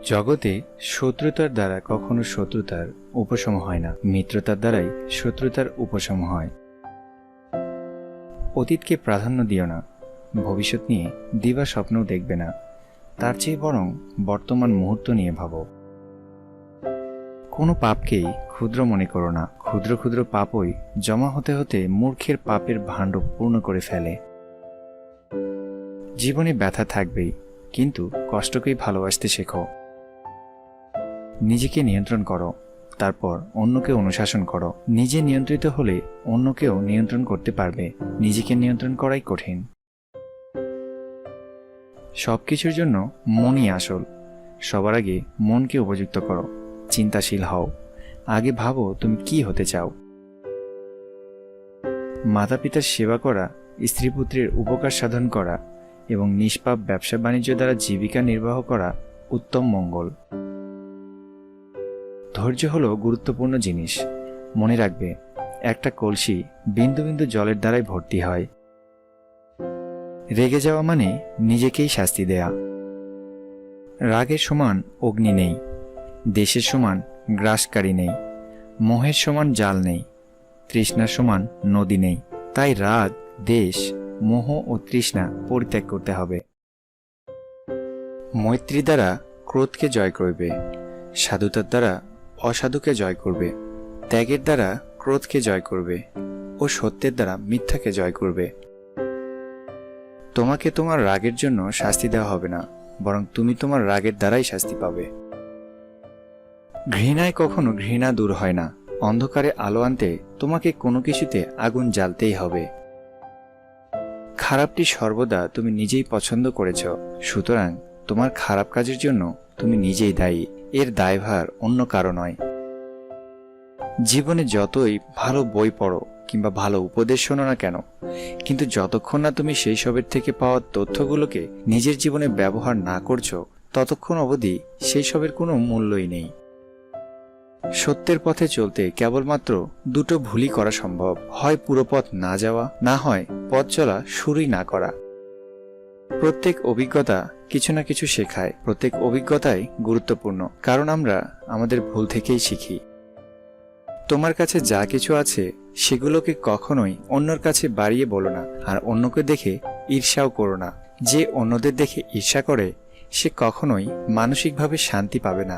জগতে শত্রুতার দ্বারা কখনো শত্রুতার উপশম হয় না, মিত্রতার দ্বারাই শত্রুতার উপশম হয়। অতীতকে প্রাধান্য দিও না, ভবিষ্যৎ নিয়ে দিবা স্বপ্নও দেখবে না, তার চেয়ে বরং বর্তমান মুহূর্ত নিয়ে ভাবো। কোনো পাপকেই ক্ষুদ্র মনে করো না, ক্ষুদ্র ক্ষুদ্র পাপই জমা হতে হতে মূর্খের পাপের ভাণ্ড পূর্ণ করে ফেলে। জীবনে ব্যথা থাকবেই, কিন্তু কষ্টকেই ভালোবাসতে শেখো। নিজেকে নিয়ন্ত্রণ করো, তারপর অন্যকে অনুশাসন করো। নিজে নিয়ন্ত্রিত হলে অন্যকেও নিয়ন্ত্রণ করতে পারবে। নিজেকে নিয়ন্ত্রণ করাই কঠিন। সবকিছুর জন্য মনই আসল। সবার আগে মনকে উপযুক্ত করো। চিন্তাশীল হও, আগে ভাবো তুমি কি হতে চাও। মাতা পিতার সেবা করা, স্ত্রী পুত্রের উপকার সাধন করা এবং নিষ্পাপ ব্যবসা বাণিজ্য দ্বারা জীবিকা নির্বাহ করা উত্তম মঙ্গল। ধৈর্য হলো গুরুত্বপূর্ণ জিনিস। মনে রাখবে, একটা কলসি বিন্দু বিন্দু জলের দ্বারাই ভর্তি হয়। রেগে যাওয়া মানে নিজেকেই শাস্তি দেয়া। রাগের সমান অগ্নি নেই, দেশের সমান গ্রাসকারী নেই, মোহের সমান জাল নেই, তৃষ্ণার সমান নদী নেই। তাই রাগ, দেশ, মোহ ও তৃষ্ণা পরিত্যাগ করতে হবে। মৈত্রী দ্বারা ক্রোধকে জয় করবে, সাধুতার দ্বারা অসাধুকে জয় করবে, ত্যাগের দ্বারা ক্রোধকে জয় করবে ও সত্যের দ্বারা মিথ্যাকে জয় করবে। তোমাকে তোমার রাগের জন্য শাস্তি দেওয়া হবে না, বরং তুমি তোমার রাগের দ্বারাই শাস্তি পাবে। ঘৃণায় কখনো ঘৃণা দূর হয় না। অন্ধকারে আলো আনতে তোমাকে কোনো কিছুতে আগুন জ্বালতেই হবে। খারাপটি সর্বদা তুমি নিজেই পছন্দ করেছ, সুতরাং তোমার খারাপ কাজের জন্য তুমি নিজেই দায়ী। এর দায়ভার অন্য কারো নয়। জীবনে যতই ভালো বই পড়ো কিংবা ভালো উপদেশ শোনো না কেন, কিন্তু যতক্ষণ না তুমি সেই সবের থেকে পাওয়া তথ্যগুলোকে নিজের জীবনে ব্যবহার না করছো, ততক্ষণ অবধি সেই সবের কোনো মূল্যই নেই। সত্যের পথে চলতে কেবলমাত্র দুটো ভুলই করা সম্ভব, হয় পুরো পথ না যাওয়া, না হয় পথ চলা শুরুই না করা। প্রত্যেক অভিজ্ঞতা কিছু না কিছু শেখায়। প্রত্যেক অভিজ্ঞতাই গুরুত্বপূর্ণ, কারণ আমরা আমাদের ভুল থেকেই শিখি। তোমার কাছে যা কিছু আছে সেগুলোকে কখনোই অন্যর কাছে বাড়িয়ে বলো না, আর অন্যকে দেখে ঈর্ষাও করো না। যে অন্যদের দেখে ঈর্ষা করে সে কখনোই মানসিকভাবে শান্তি পাবে না।